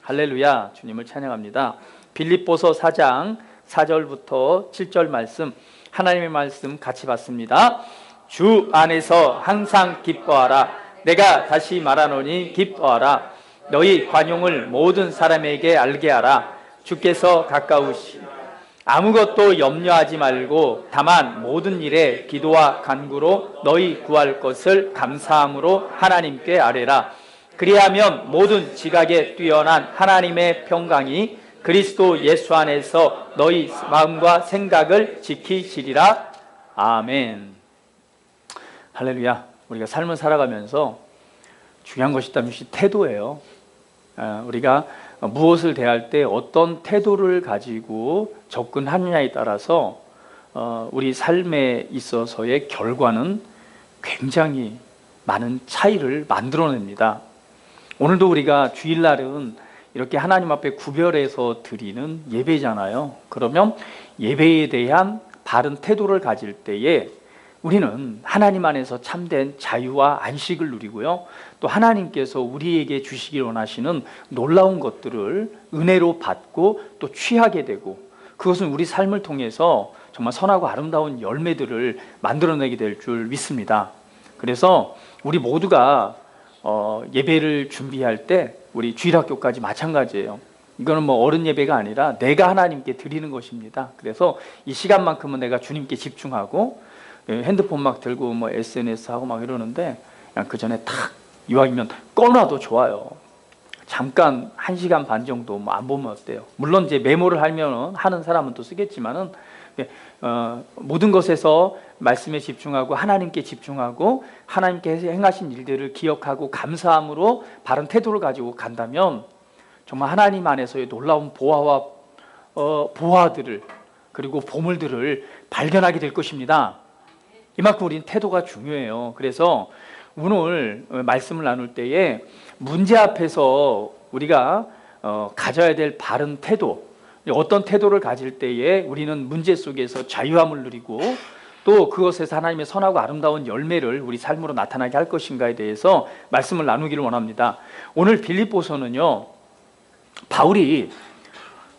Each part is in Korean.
할렐루야, 주님을 찬양합니다. 빌립보서 4장 4절부터 7절 말씀, 하나님의 말씀 같이 봤습니다. 주 안에서 항상 기뻐하라. 내가 다시 말하노니 기뻐하라. 너희 관용을 모든 사람에게 알게 하라. 주께서 가까우시. 아무것도 염려하지 말고 다만 모든 일에 기도와 간구로 너희 구할 것을 감사함으로 하나님께 아뢰라. 그리하면 모든 지각에 뛰어난 하나님의 평강이 그리스도 예수 안에서 너희 마음과 생각을 지키시리라. 아멘. 할렐루야. 우리가 삶을 살아가면서 중요한 것이 있다면 태도예요. 우리가 무엇을 대할 때 어떤 태도를 가지고 접근하느냐에 따라서 우리 삶에 있어서의 결과는 굉장히 많은 차이를 만들어냅니다. 오늘도 우리가 주일날은 이렇게 하나님 앞에 구별해서 드리는 예배잖아요. 그러면 예배에 대한 바른 태도를 가질 때에 우리는 하나님 안에서 참된 자유와 안식을 누리고요, 또 하나님께서 우리에게 주시길 원하시는 놀라운 것들을 은혜로 받고 또 취하게 되고, 그것은 우리 삶을 통해서 정말 선하고 아름다운 열매들을 만들어내게 될 줄 믿습니다. 그래서 우리 모두가 예배를 준비할 때 우리 주일학교까지 마찬가지예요. 이거는 뭐 어른 예배가 아니라 내가 하나님께 드리는 것입니다. 그래서 이 시간만큼은 내가 주님께 집중하고, 핸드폰 막 들고 뭐 SNS 하고 막 이러는데 그냥 그 전에 탁 이왕이면 꺼놔도 좋아요. 잠깐 1시간 반 정도 뭐 안 보면 어때요? 물론 이제 메모를 하는 사람은 또 쓰겠지만은 모든 것에서 말씀에 집중하고 하나님께 집중하고 하나님께서 행하신 일들을 기억하고 감사함으로 바른 태도를 가지고 간다면 정말 하나님 안에서의 놀라운 보화와 보화들을, 그리고 보물들을 발견하게 될 것입니다. 이만큼 우리는 태도가 중요해요. 그래서 오늘 말씀을 나눌 때에 문제 앞에서 우리가 가져야 될 바른 태도, 어떤 태도를 가질 때에 우리는 문제 속에서 자유함을 누리고 또 그것에서 하나님의 선하고 아름다운 열매를 우리 삶으로 나타나게 할 것인가에 대해서 말씀을 나누기를 원합니다. 오늘 빌립보서는요, 바울이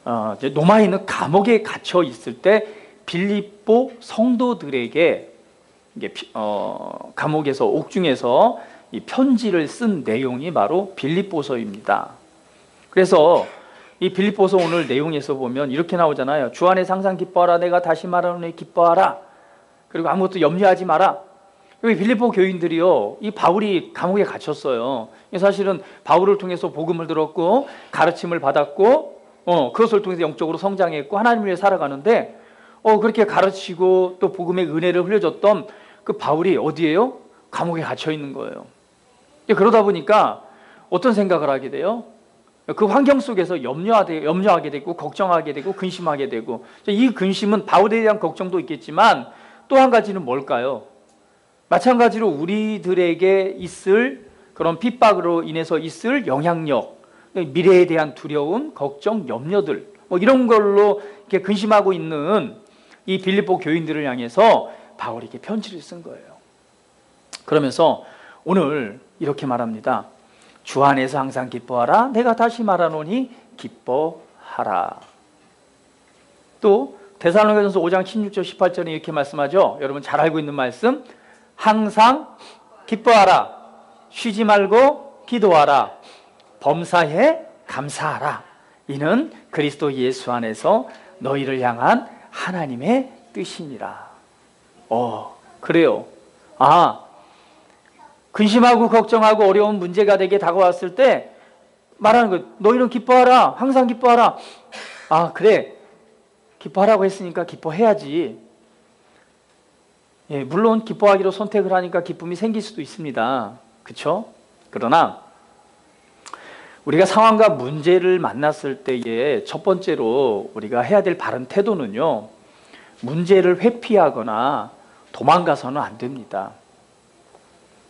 로마에 있는 감옥에 갇혀 있을 때 빌립보 성도들에게 감옥에서, 옥중에서 이 편지를 쓴 내용이 바로 빌립보서입니다. 그래서 이 빌립보서 오늘 내용에서 보면 이렇게 나오잖아요. 주 안에서 항상 기뻐하라. 내가 다시 말하노니 기뻐하라. 그리고 아무것도 염려하지 마라. 여기 빌립보 교인들이요, 이 바울이 감옥에 갇혔어요. 사실은 바울을 통해서 복음을 들었고 가르침을 받았고 그것을 통해서 영적으로 성장했고 하나님을 위해 살아가는데 그렇게 가르치고 또 복음의 은혜를 흘려줬던 그 바울이 어디에요? 감옥에 갇혀 있는 거예요. 그러다 보니까 어떤 생각을 하게 돼요? 그 환경 속에서 염려하게 되고 걱정하게 되고 근심하게 되고, 이 근심은 바울에 대한 걱정도 있겠지만 또 한 가지는 뭘까요? 마찬가지로 우리들에게 있을 그런 핍박으로 인해서 있을 영향력, 미래에 대한 두려움, 걱정, 염려들, 이런 걸로 이렇게 근심하고 있는 이 빌립보 교인들을 향해서 바울이 이렇게 편지를 쓴 거예요. 그러면서 오늘 이렇게 말합니다. 주 안에서 항상 기뻐하라. 내가 다시 말하노니 기뻐하라. 또 데살로니가전서 5장 16절 18절에 이렇게 말씀하죠. 여러분 잘 알고 있는 말씀. 항상 기뻐하라. 쉬지 말고 기도하라. 범사에 감사하라. 이는 그리스도 예수 안에서 너희를 향한 하나님의 뜻이니라. 그래요. 근심하고 걱정하고 어려운 문제가 되게 다가왔을 때 말하는 거, 너희는 기뻐하라. 항상 기뻐하라. 그래. 기뻐하라고 했으니까 기뻐해야지. 물론 기뻐하기로 선택을 하니까 기쁨이 생길 수도 있습니다. 그렇죠? 그러나 우리가 상황과 문제를 만났을 때에 첫 번째로 우리가 해야 될 바른 태도는요, 문제를 회피하거나 도망가서는 안 됩니다.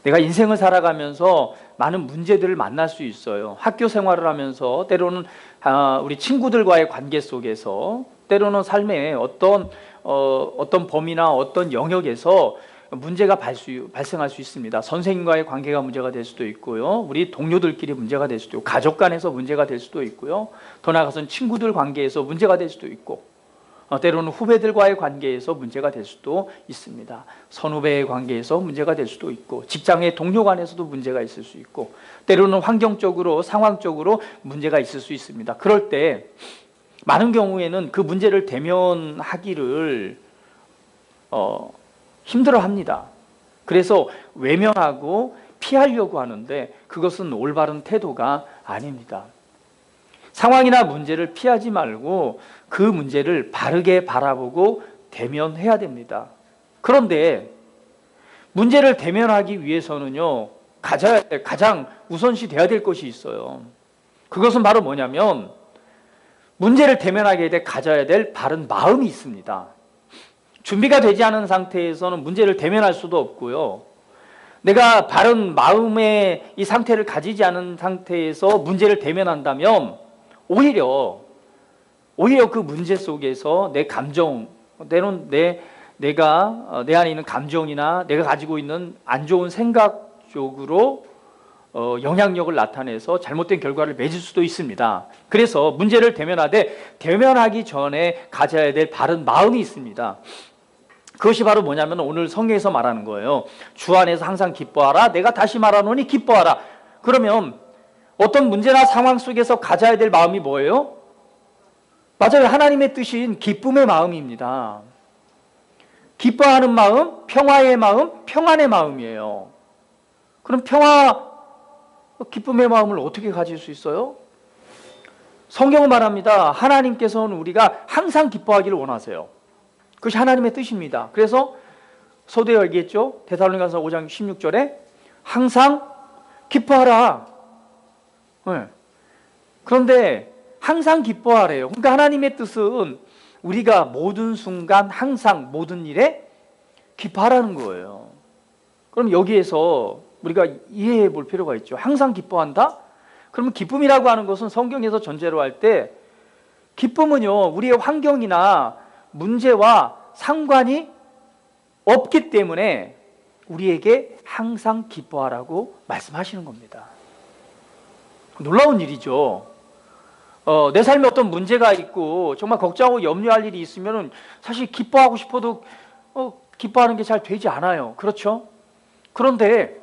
내가 인생을 살아가면서 많은 문제들을 만날 수 있어요. 학교 생활을 하면서, 때로는 우리 친구들과의 관계 속에서, 때로는 삶의 어떤 범위나 어떤 영역에서 문제가 발생할 수 있습니다. 선생님과의 관계가 문제가 될 수도 있고요. 우리 동료들끼리 문제가 될 수도 있고, 가족 간에서 문제가 될 수도 있고요. 더 나아가서는 친구들 관계에서 문제가 될 수도 있고, 때로는 후배들과의 관계에서 문제가 될 수도 있습니다. 선후배의 관계에서 문제가 될 수도 있고, 직장의 동료 간에서도 문제가 있을 수 있고, 때로는 환경적으로, 상황적으로 문제가 있을 수 있습니다. 그럴 때 많은 경우에는 그 문제를 대면하기를 힘들어합니다. 그래서 외면하고 피하려고 하는데 그것은 올바른 태도가 아닙니다. 상황이나 문제를 피하지 말고 그 문제를 바르게 바라보고 대면해야 됩니다. 그런데 문제를 대면하기 위해서는요, 가장 우선시 돼야 될 것이 있어요. 그것은 바로 뭐냐면, 문제를 대면하게 돼 가져야 될 바른 마음이 있습니다. 준비가 되지 않은 상태에서는 문제를 대면할 수도 없고요. 내가 바른 마음의 이 상태를 가지지 않은 상태에서 문제를 대면한다면 오히려 그 문제 속에서 내 감정, 때론 내가 내 안에 있는 감정이나 내가 가지고 있는 안 좋은 생각 쪽으로 영향력을 나타내서 잘못된 결과를 맺을 수도 있습니다. 그래서 문제를 대면하기 전에 가져야 될 바른 마음이 있습니다. 그것이 바로 뭐냐면 오늘 성경에서 말하는 거예요. 주 안에서 항상 기뻐하라. 내가 다시 말하노니 기뻐하라. 그러면 어떤 문제나 상황 속에서 가져야 될 마음이 뭐예요? 맞아요. 하나님의 뜻인 기쁨의 마음입니다. 기뻐하는 마음, 평화의 마음, 평안의 마음이에요. 그럼 기쁨의 마음을 어떻게 가질 수 있어요? 성경은 말합니다. 하나님께서는 우리가 항상 기뻐하기를 원하세요. 그것이 하나님의 뜻입니다. 그래서 서두에 얘기했죠. 데살로니가서 5장 16절에 항상 기뻐하라. 네. 그런데 항상 기뻐하래요. 그러니까 하나님의 뜻은 우리가 모든 순간 항상 모든 일에 기뻐하라는 거예요. 그럼 여기에서 우리가 이해해 볼 필요가 있죠. 항상 기뻐한다? 그러면 기쁨이라고 하는 것은 성경에서 전제로 할 때 기쁨은요, 우리의 환경이나 문제와 상관이 없기 때문에 우리에게 항상 기뻐하라고 말씀하시는 겁니다. 놀라운 일이죠. 내 삶에 어떤 문제가 있고 정말 걱정하고 염려할 일이 있으면 사실 기뻐하고 싶어도 기뻐하는 게 잘 되지 않아요. 그렇죠? 그런데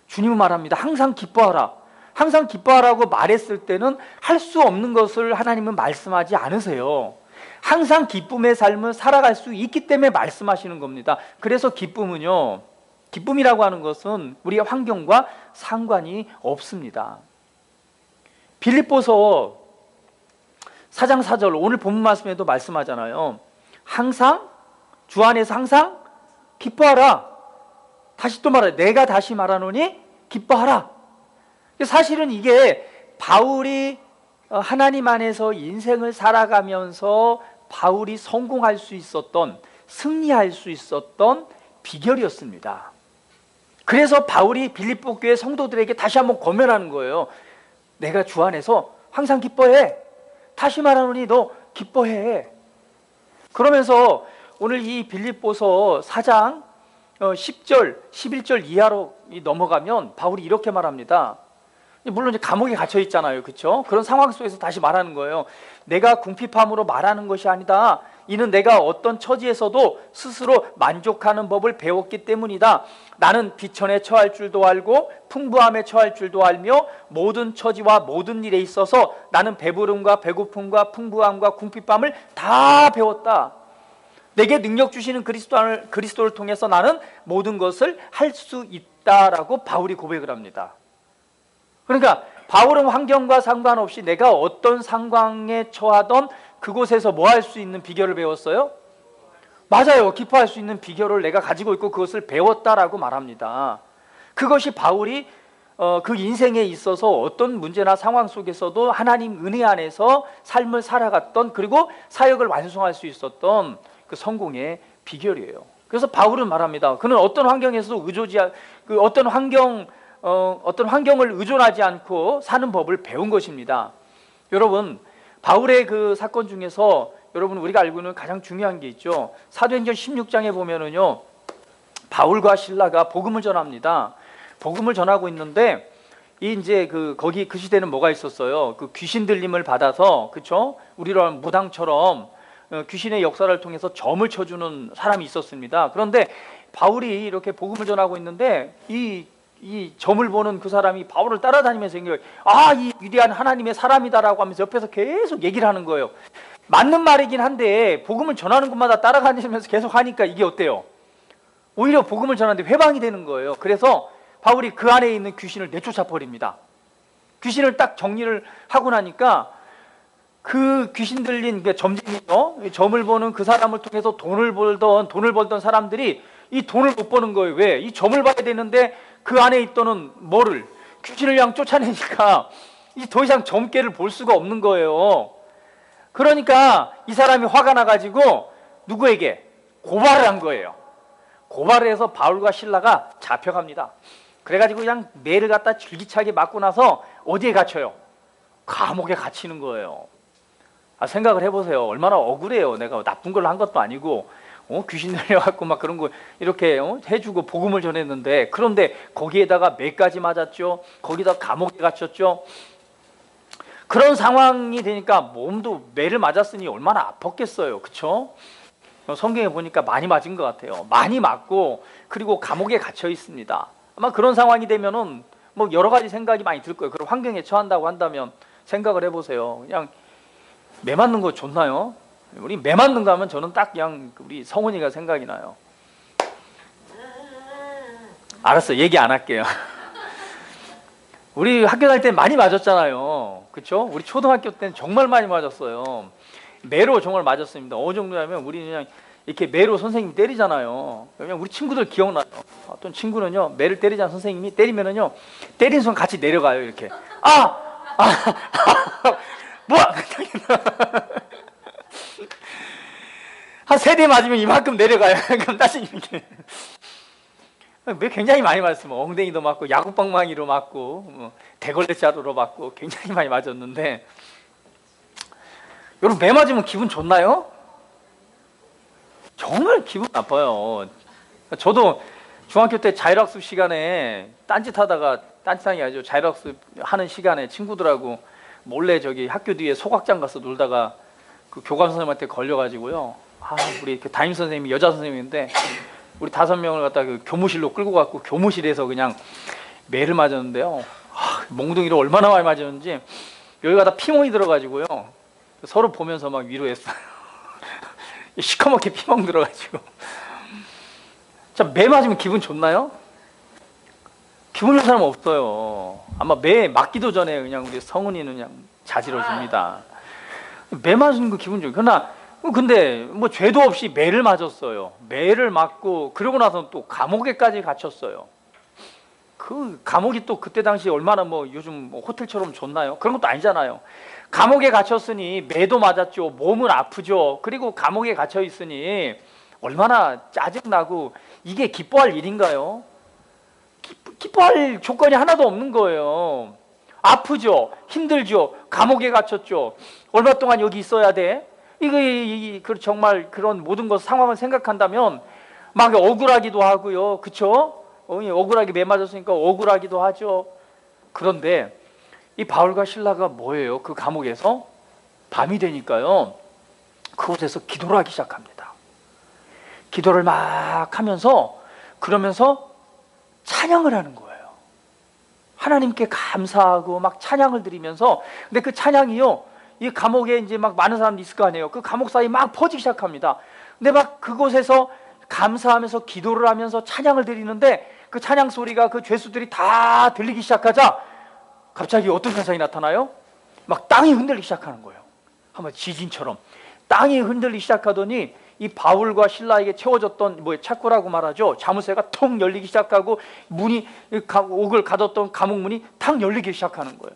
주님은 말합니다. 항상 기뻐하라. 항상 기뻐하라고 말했을 때는 할 수 없는 것을 하나님은 말씀하지 않으세요. 항상 기쁨의 삶을 살아갈 수 있기 때문에 말씀하시는 겁니다. 그래서 기쁨이라고 하는 것은 우리의 환경과 상관이 없습니다. 빌립보서 4장 4절 오늘 본문 말씀에도 말씀하잖아요. 항상 주 안에서 항상 기뻐하라. 다시 또 말해, 내가 다시 말하노니 기뻐하라. 사실은 이게 바울이 하나님 안에서 인생을 살아가면서 바울이 성공할 수 있었던, 승리할 수 있었던 비결이었습니다. 그래서 바울이 빌립보 교회 성도들에게 다시 한번 권면하는 거예요. 내가 주 안에서 항상 기뻐해. 다시 말하노니 너 기뻐해. 그러면서 오늘 이 빌립보서 4장 10절, 11절 이하로 넘어가면 바울이 이렇게 말합니다. 물론 이제 감옥에 갇혀 있잖아요. 그렇죠? 그런 상황 속에서 다시 말하는 거예요. 내가 궁핍함으로 말하는 것이 아니다. 이는 내가 어떤 처지에서도 스스로 만족하는 법을 배웠기 때문이다. 나는 비천에 처할 줄도 알고 풍부함에 처할 줄도 알며 모든 처지와 모든 일에 있어서 나는 배부름과 배고픔과 풍부함과 궁핍함을 다 배웠다. 내게 능력 주시는 그리스도를 통해서 나는 모든 것을 할 수 있다라고 바울이 고백을 합니다. 그러니까 바울은 환경과 상관없이 내가 어떤 상황에 처하던 그곳에서 뭐 할 수 있는 비결을 배웠어요? 맞아요. 기뻐할 수 있는 비결을 내가 가지고 있고 그것을 배웠다라고 말합니다. 그것이 바울이 그 인생에 있어서 어떤 문제나 상황 속에서도 하나님 은혜 안에서 삶을 살아갔던, 그리고 사역을 완성할 수 있었던 그 성공의 비결이에요. 그래서 바울은 말합니다. 그는 어떤 환경에서도 어떤 환경을 의존하지 않고 사는 법을 배운 것입니다. 여러분, 바울의 그 사건 중에서 여러분 우리가 알고 있는 가장 중요한 게 있죠. 사도행전 16장에 보면은요, 바울과 실라가 복음을 전합니다. 복음을 전하고 있는데 이 이제 거기 그 시대는 뭐가 있었어요? 그 귀신 들림을 받아서, 그렇죠? 우리로 하면 무당처럼 귀신의 역사를 통해서 점을 쳐주는 사람이 있었습니다. 그런데 바울이 이렇게 복음을 전하고 있는데 이 점을 보는 그 사람이 바울을 따라다니면서 이 위대한 하나님의 사람이다라고 하면서 옆에서 계속 얘기를 하는 거예요. 맞는 말이긴 한데 복음을 전하는 곳마다 따라다니면서 계속 하니까 이게 어때요? 오히려 복음을 전하는데 회방이 되는 거예요. 그래서 바울이 그 안에 있는 귀신을 내쫓아 버립니다. 귀신을 딱 정리를 하고 나니까 그 귀신 들린 점쟁이죠. 점을 보는 그 사람을 통해서 돈을 벌던 사람들이 이 돈을 못 버는 거예요. 왜? 이 점을 봐야 되는데 그 안에 있던 뭐를 귀신을 그냥 쫓아내니까 더 이상 점괘를 볼 수가 없는 거예요. 그러니까 이 사람이 화가 나가지고 누구에게 고발을 한 거예요. 고발을 해서 바울과 실라가 잡혀갑니다. 그래가지고 그냥 매를 갖다 줄기차게 맞고 나서 어디에 갇혀요? 감옥에 갇히는 거예요. 생각을 해보세요. 얼마나 억울해요. 내가 나쁜 걸 한 것도 아니고 귀신 들려갖고 막 그런 거 이렇게 해주고 복음을 전했는데, 그런데 거기에다가 매까지 맞았죠. 거기다 감옥에 갇혔죠. 그런 상황이 되니까 몸도 매를 맞았으니 얼마나 아팠겠어요. 그쵸? 성경에 보니까 많이 맞은 것 같아요. 많이 맞고 그리고 감옥에 갇혀 있습니다. 아마 그런 상황이 되면은 뭐 여러 가지 생각이 많이 들 거예요. 그런 환경에 처한다고 한다면 생각을 해보세요. 그냥 매 맞는 거 좋나요? 우리 매 맞는 거 하면 저는 딱 그냥 우리 성훈이가 생각이 나요. 알았어, 얘기 안 할게요. 우리 학교 다닐 때 많이 맞았잖아요. 그쵸? 우리 초등학교 때는 정말 많이 맞았어요. 매로 정말 맞았습니다. 어느 정도냐면 우리 그냥 이렇게 매로 선생님이 때리잖아요. 그냥 우리 친구들 기억나요. 어떤 친구는요, 매를 때리자는 선생님이 때리면은요, 때린 손 같이 내려가요. 이렇게 뭐야? 한 3대 맞으면 이만큼 내려가요. 그럼 다시 이렇게. 굉장히 많이 맞았어요. 엉덩이도 맞고 야구방망이로 맞고 대걸레자루로 맞고 굉장히 많이 맞았는데, 여러분 매 맞으면 기분 좋나요? 정말 기분 나빠요. 저도 중학교 때 자율학습 시간에 딴짓하기 아니죠. 자율학습 하는 시간에 친구들하고 몰래 학교 뒤에 소각장 가서 놀다가 그 교감 선생님한테 걸려가지고요. 우리 담임 선생님이 여자 선생님인데 우리 5명을 갖다 그 교무실로 끌고 갔고 교무실에서 그냥 매를 맞았는데요. 몽둥이를 얼마나 많이 맞았는지 여기 가다 피멍이 들어가지고요. 서로 보면서 막 위로했어요. 시커멓게 피멍 들어가지고. 자, 매 맞으면 기분 좋나요? 기분 좋은 사람 없어요. 아마 매 맞기도 전에 그냥 우리 성은이는 그냥 자지러집니다. 매 맞은 거 기분 좋아요. 그러나 근데 뭐 죄도 없이 매를 맞았어요. 매를 맞고 그러고 나서 또 감옥에까지 갇혔어요. 그 감옥이 또 그때 당시 얼마나 요즘 호텔처럼 좋나요? 그런 것도 아니잖아요. 감옥에 갇혔으니 매도 맞았죠. 몸은 아프죠. 그리고 감옥에 갇혀 있으니 얼마나 짜증나고, 이게 기뻐할 일인가요? 기뻐할 조건이 하나도 없는 거예요. 아프죠. 힘들죠. 감옥에 갇혔죠. 얼마 동안 여기 있어야 돼? 정말 그런 모든 것 상황을 생각한다면 막 억울하기도 하고요. 그쵸? 억울하게 매 맞았으니까 억울하기도 하죠. 그런데 이 바울과 실라가 뭐예요? 그 감옥에서 밤이 되니까요, 그곳에서 기도를 하기 시작합니다. 기도를 막 하면서, 그러면서 찬양을 하는 거예요. 하나님께 감사하고 막 찬양을 드리면서. 근데 그 찬양이요, 이 감옥에 이제 막 많은 사람들이 있을 거 아니에요. 그 감옥 사이 막 퍼지기 시작합니다. 근데 막 그곳에서 감사하면서 기도를 하면서 찬양을 드리는데, 그 찬양 소리가 그 죄수들이 다 들리기 시작하자 갑자기 어떤 현상이 나타나요? 막 땅이 흔들리기 시작하는 거예요. 한번 지진처럼 땅이 흔들리기 시작하더니 이 바울과 실라에게 채워졌던 차고라고 말하죠. 자물쇠가 통 열리기 시작하고 문이, 옥을 가뒀던 감옥 문이 탁 열리기 시작하는 거예요.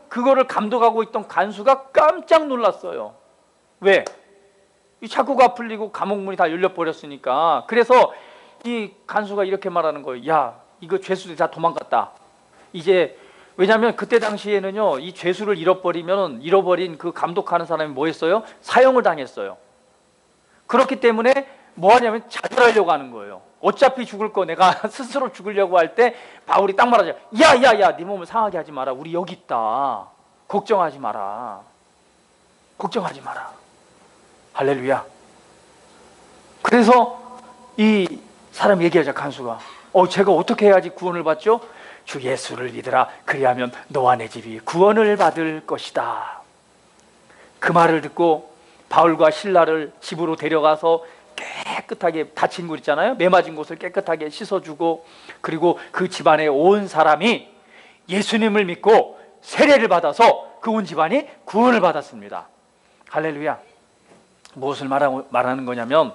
그거를 감독하고 있던 간수가 깜짝 놀랐어요. 왜? 이 차고가 풀리고 감옥 문이 다 열려 버렸으니까. 그래서 이 간수가 이렇게 말하는 거예요. 야, 이거 죄수들이 다 도망갔다. 이제, 왜냐하면 그때 당시에는요, 이 죄수를 잃어버린 그 감독하는 사람이 뭐 했어요? 사형을 당했어요. 그렇기 때문에 뭐 하냐면 자결하려고 하는 거예요. 어차피 죽을 거 내가 스스로 죽으려고 할 때 바울이 딱 말하죠. 야야야, 네 몸을 상하게 하지 마라. 우리 여기 있다. 걱정하지 마라. 걱정하지 마라. 할렐루야. 그래서 이 사람 얘기하자, 간수가. 제가 어떻게 해야지 구원을 받죠? 주 예수를 믿으라. 그리하면 너와 내 집이 구원을 받을 것이다. 그 말을 듣고 바울과 실라를 집으로 데려가서 깨끗하게, 다친 곳 있잖아요, 매맞은 곳을 깨끗하게 씻어주고, 그리고 그 집안의 온 사람이 예수님을 믿고 세례를 받아서 그 온 집안이 구원을 받았습니다. 할렐루야. 무엇을 말하는 거냐면,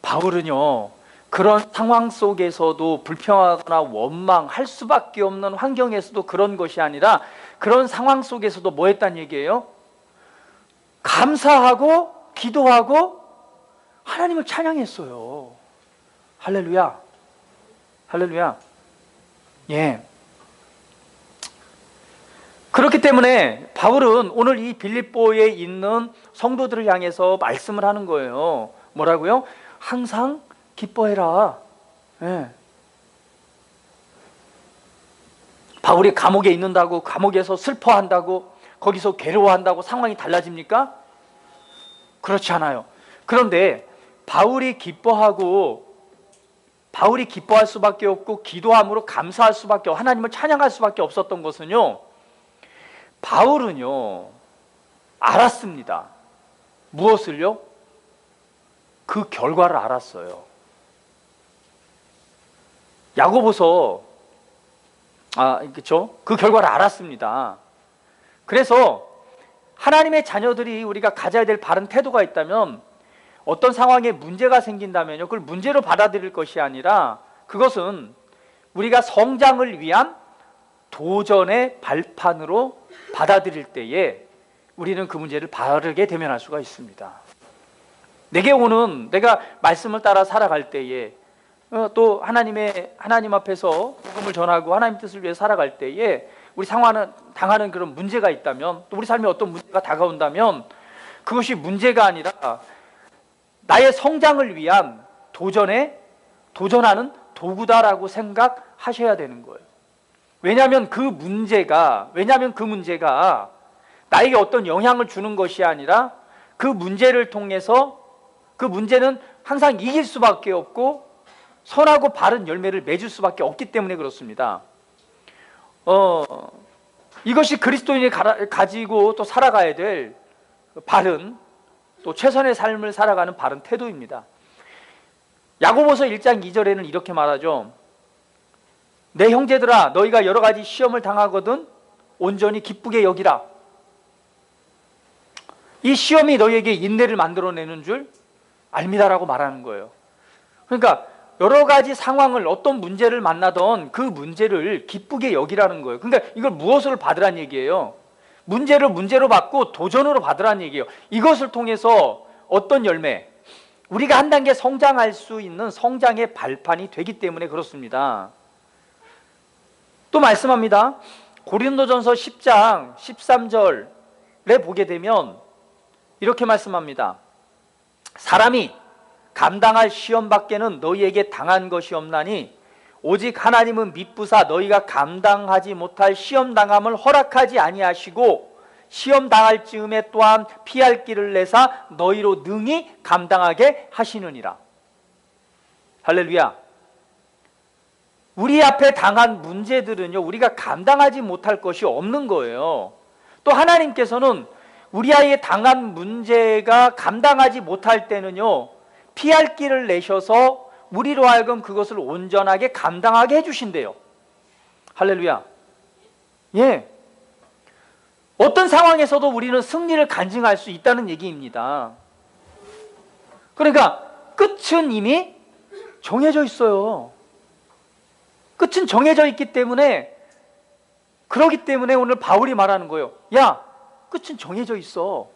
바울은요, 그런 상황 속에서도 불평하거나 원망할 수밖에 없는 환경에서도 그런 것이 아니라, 그런 상황 속에서도 뭐 했단 얘기예요? 감사하고 기도하고 하나님을 찬양했어요. 할렐루야. 할렐루야. 예. 그렇기 때문에 바울은 오늘 이 빌립보에 있는 성도들을 향해서 말씀을 하는 거예요. 뭐라고요? 항상 기뻐해라. 예. 바울이 감옥에 있는다고, 감옥에서 슬퍼한다고, 거기서 괴로워한다고 상황이 달라집니까? 그렇지 않아요. 그런데 바울이 기뻐할 수밖에 없고 기도함으로 감사할 수밖에 없고 하나님을 찬양할 수밖에 없었던 것은요, 바울은요 알았습니다. 무엇을요? 그 결과를 알았어요. 야고보서 그렇죠? 그 결과를 알았습니다. 그래서 하나님의 자녀들이 우리가 가져야 될 바른 태도가 있다면, 어떤 상황에 문제가 생긴다면요, 그걸 문제로 받아들일 것이 아니라 그것은 우리가 성장을 위한 도전의 발판으로 받아들일 때에 우리는 그 문제를 바르게 대면할 수가 있습니다. 내게 오는, 내가 말씀을 따라 살아갈 때에, 또 하나님 앞에서 복음을 전하고 하나님 뜻을 위해 살아갈 때에 우리 당하는 그런 문제가 있다면, 또 우리 삶에 어떤 문제가 다가온다면, 그것이 문제가 아니라 나의 성장을 위한 도전하는 도구다라고 생각하셔야 되는 거예요. 왜냐하면 그 문제가 나에게 어떤 영향을 주는 것이 아니라, 그 문제를 통해서, 그 문제는 항상 이길 수밖에 없고 선하고 바른 열매를 맺을 수밖에 없기 때문에 그렇습니다. 이것이 그리스도인이 가지고 또 살아가야 될 바른, 또 최선의 삶을 살아가는 바른 태도입니다. 야고보서 1장 2절에는 이렇게 말하죠. 내 형제들아, 너희가 여러 가지 시험을 당하거든 온전히 기쁘게 여기라. 이 시험이 너희에게 인내를 만들어내는 줄 압니다라고 말하는 거예요. 그러니까 여러 가지 상황을, 어떤 문제를 만나던 그 문제를 기쁘게 여기라는 거예요. 그러니까 이걸 무엇을 받으란 얘기예요? 문제를 문제로 받고 도전으로 받으란 얘기예요. 이것을 통해서 어떤 열매, 우리가 한 단계 성장할 수 있는 성장의 발판이 되기 때문에 그렇습니다. 또 말씀합니다. 고린도전서 10장 13절에 보게 되면 이렇게 말씀합니다. 사람이 감당할 시험 밖에는 너희에게 당한 것이 없나니 오직 하나님은 미쁘사 너희가 감당하지 못할 시험 당함을 허락하지 아니하시고 시험 당할 즈음에 또한 피할 길을 내사 너희로 능히 감당하게 하시느니라. 할렐루야. 우리 앞에 당한 문제들은요, 우리가 감당하지 못할 것이 없는 거예요. 또 하나님께서는 우리 아이에 당한 문제가 감당하지 못할 때는요, 피할 길을 내셔서 우리로 하여금 그것을 온전하게 감당하게 해주신대요. 할렐루야. 예. 어떤 상황에서도 우리는 승리를 간증할 수 있다는 얘기입니다. 그러니까 끝은 이미 정해져 있어요. 끝은 정해져 있기 때문에, 그러기 때문에 오늘 바울이 말하는 거예요. 야, 끝은 정해져 있어.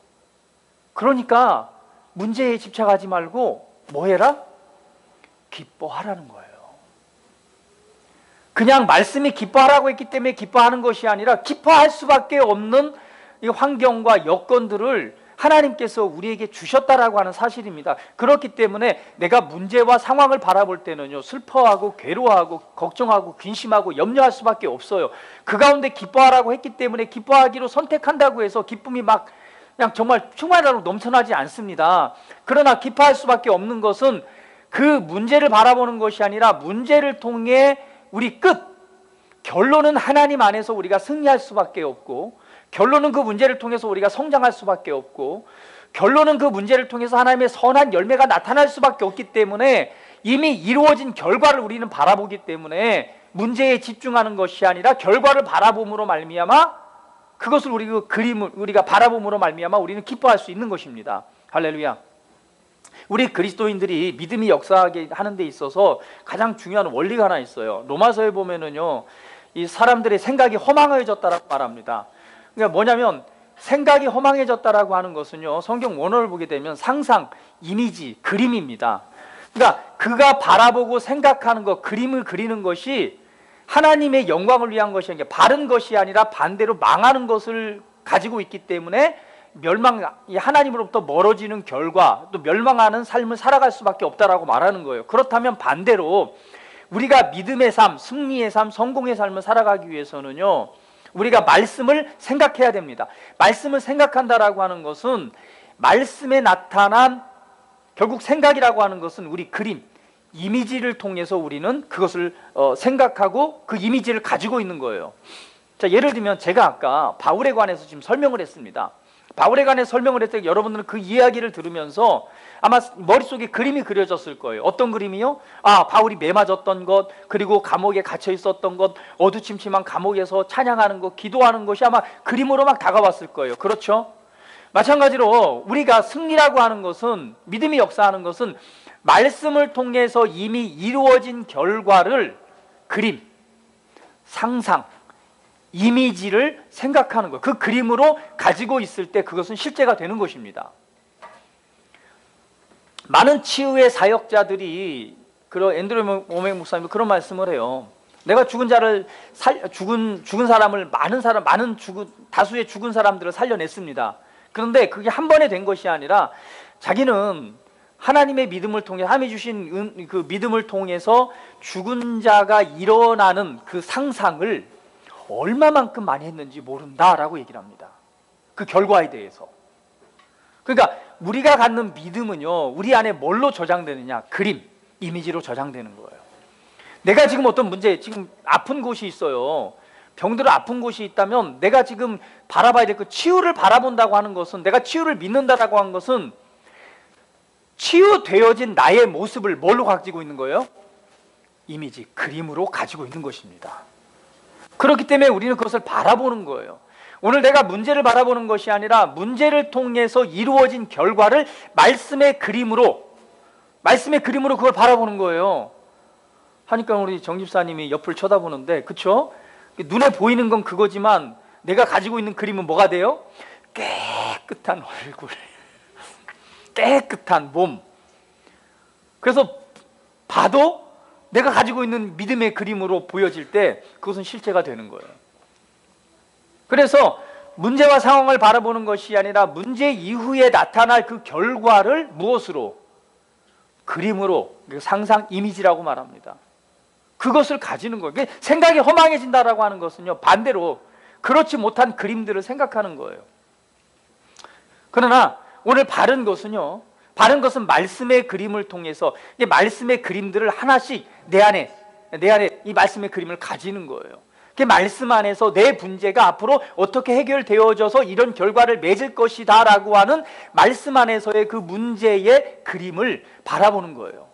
그러니까 문제에 집착하지 말고 뭐 해라? 기뻐하라는 거예요. 그냥 말씀이 기뻐하라고 했기 때문에 기뻐하는 것이 아니라, 기뻐할 수밖에 없는 이 환경과 여건들을 하나님께서 우리에게 주셨다라고 하는 사실입니다. 그렇기 때문에 내가 문제와 상황을 바라볼 때는요, 슬퍼하고 괴로워하고 걱정하고 근심하고 염려할 수밖에 없어요. 그 가운데 기뻐하라고 했기 때문에 기뻐하기로 선택한다고 해서 기쁨이 막 그냥 정말 충만하고 넘쳐나지 않습니다. 그러나 기뻐할 수밖에 없는 것은 그 문제를 바라보는 것이 아니라 문제를 통해 우리 결론은 하나님 안에서 우리가 승리할 수밖에 없고, 결론은 그 문제를 통해서 우리가 성장할 수밖에 없고, 결론은 그 문제를 통해서 하나님의 선한 열매가 나타날 수밖에 없기 때문에 이미 이루어진 결과를 우리는 바라보기 때문에 문제에 집중하는 것이 아니라 결과를 바라봄으로 말미암아 그것을 그 그림을 우리가 바라봄으로 말미암아 우리는 기뻐할 수 있는 것입니다. 할렐루야. 우리 그리스도인들이 믿음이 역사하게 하는 데 있어서 가장 중요한 원리가 하나 있어요. 로마서에 보면은요, 이 사람들의 생각이 허망해졌다라고 말합니다. 그러니까 뭐냐면 생각이 허망해졌다라고 하는 것은요, 성경 원어를 보게 되면 상상, 이미지, 그림입니다. 그러니까 그가 바라보고 생각하는 것, 그림을 그리는 것이 하나님의 영광을 위한 것이 아니라 바른 것이 아니라 반대로 망하는 것을 가지고 있기 때문에 하나님으로부터 멀어지는 결과, 또 멸망하는 삶을 살아갈 수밖에 없다라고 말하는 거예요. 그렇다면 반대로 우리가 믿음의 삶, 승리의 삶, 성공의 삶을 살아가기 위해서는요, 우리가 말씀을 생각해야 됩니다. 말씀을 생각한다라고 하는 것은 말씀에 나타난 결국 생각이라고 하는 것은 우리 그림, 이미지를 통해서 우리는 그것을 생각하고 그 이미지를 가지고 있는 거예요. 자, 예를 들면 제가 아까 바울에 관해서 지금 설명을 했습니다. 바울에 관해 설명을 했을 때 여러분들은 그 이야기를 들으면서 아마 머릿속에 그림이 그려졌을 거예요. 어떤 그림이요? 바울이 매 맞았던 것, 그리고 감옥에 갇혀 있었던 것, 어두침침한 감옥에서 찬양하는 것, 기도하는 것이 아마 그림으로 막 다가왔을 거예요. 그렇죠? 마찬가지로 우리가 승리라고 하는 것은, 믿음이 역사하는 것은 말씀을 통해서 이미 이루어진 결과를 그림, 상상, 이미지를 생각하는 거예요. 그 그림으로 가지고 있을 때 그것은 실제가 되는 것입니다. 많은 치유의 사역자들이, 앤드류 오맥 목사님도 그런 말씀을 해요. 내가 죽은 사람을 다수의 죽은 사람들을 살려냈습니다. 그런데 그게 한 번에 된 것이 아니라 자기는 하나님의 믿음을 통해, 하나님이 주신 그 믿음을 통해서 죽은 자가 일어나는 그 상상을 얼마만큼 많이 했는지 모른다라고 얘기를 합니다. 그 결과에 대해서. 그러니까 우리가 갖는 믿음은요, 우리 안에 뭘로 저장되느냐? 그림, 이미지로 저장되는 거예요. 내가 지금 어떤 문제, 지금 아픈 곳이 있어요. 병들어 아픈 곳이 있다면 내가 지금 바라봐야 될 그 치유를 바라본다고 하는 것은, 내가 치유를 믿는다라고 하는 것은 치유되어진 나의 모습을 뭘로 가지고 있는 거예요? 이미지, 그림으로 가지고 있는 것입니다. 그렇기 때문에 우리는 그것을 바라보는 거예요. 오늘 내가 문제를 바라보는 것이 아니라 문제를 통해서 이루어진 결과를 말씀의 그림으로 그걸 바라보는 거예요. 하니까 우리 정 집사님이 옆을 쳐다보는데, 그쵸? 눈에 보이는 건 그거지만 내가 가지고 있는 그림은 뭐가 돼요? 깨끗한 얼굴, 깨끗한 몸. 그래서 봐도 내가 가지고 있는 믿음의 그림으로 보여질 때 그것은 실제가 되는 거예요. 그래서 문제와 상황을 바라보는 것이 아니라 문제 이후에 나타날 그 결과를 무엇으로? 그림으로, 상상, 이미지라고 말합니다. 그것을 가지는 거예요. 생각이 허망해진다라고 하는 것은요, 반대로 그렇지 못한 그림들을 생각하는 거예요. 그러나 오늘 바른 것은요, 바른 것은 말씀의 그림을 통해서 이 말씀의 그림들을 하나씩 내 안에 이 말씀의 그림을 가지는 거예요. 그 말씀 안에서 내 문제가 앞으로 어떻게 해결되어져서 이런 결과를 맺을 것이다 라고 하는 말씀 안에서의 그 문제의 그림을 바라보는 거예요.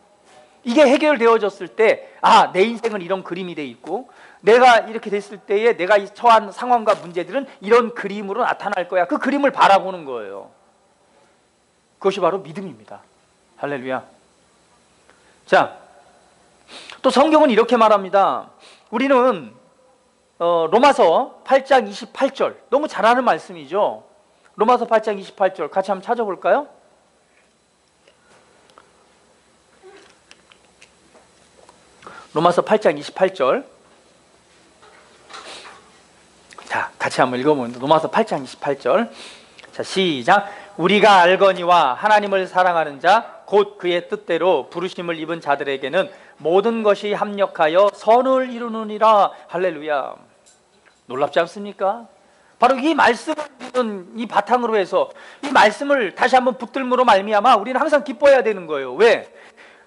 이게 해결되어졌을 때, 내 인생은 이런 그림이 돼 있고, 내가 이렇게 됐을 때에 내가 처한 상황과 문제들은 이런 그림으로 나타날 거야. 그 그림을 바라보는 거예요. 그것이 바로 믿음입니다. 할렐루야. 자, 또 성경은 이렇게 말합니다. 우리는 로마서 8장 28절, 너무 잘 아는 말씀이죠. 로마서 8장 28절 같이 한번 찾아볼까요? 로마서 8장 28절. 자, 같이 한번 읽어보면 로마서 8장 28절. 자, 시작. 우리가 알거니와 하나님을 사랑하는 자 곧 그의 뜻대로 부르심을 입은 자들에게는 모든 것이 합력하여 선을 이루느니라. 할렐루야. 놀랍지 않습니까? 바로 이 말씀을 믿는 이 바탕으로 해서 이 말씀을 다시 한번 붙들므로 말미암아 우리는 항상 기뻐해야 되는 거예요. 왜?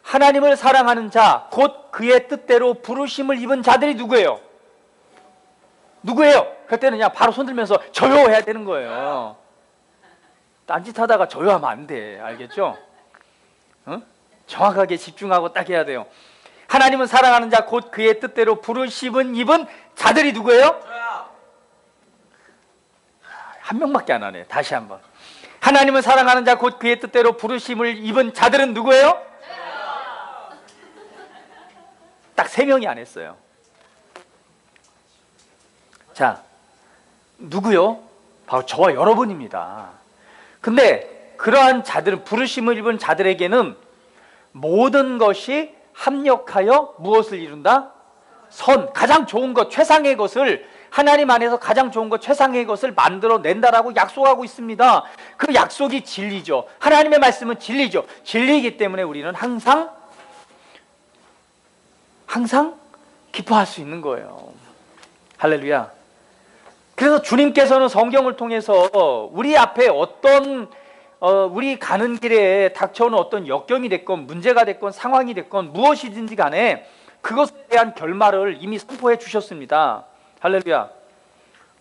하나님을 사랑하는 자 곧 그의 뜻대로 부르심을 입은 자들이 누구예요? 누구예요? 그때는 그냥 바로 손들면서 저요 해야 되는 거예요. 딴짓하다가 저요 하면 안 돼. 알겠죠? 정확하게 집중하고 딱 해야 돼요. 하나님은 사랑하는 자 곧 그의 뜻대로 부르심을 입은 자들이 누구예요? 한 명밖에 안 하네. 다시 한번. 하나님은 사랑하는 자 곧 그의 뜻대로 부르심을 입은 자들은 누구예요? 딱 3명이 안 했어요. 자, 누구요? 바로 저와 여러분입니다. 근데 그러한 자들은, 부르심을 입은 자들에게는 모든 것이 합력하여 무엇을 이룬다? 선, 가장 좋은 것, 최상의 것을, 하나님 안에서 가장 좋은 것, 최상의 것을 만들어낸다라고 약속하고 있습니다. 그 약속이 진리죠. 하나님의 말씀은 진리죠. 진리이기 때문에 우리는 항상 기뻐할 수 있는 거예요. 할렐루야. 그래서 주님께서는 성경을 통해서 우리 앞에 어떤 우리 가는 길에 닥쳐오는 어떤 역경이 됐건 문제가 됐건 상황이 됐건 무엇이든지 간에 그것에 대한 결말을 이미 선포해 주셨습니다. 할렐루야.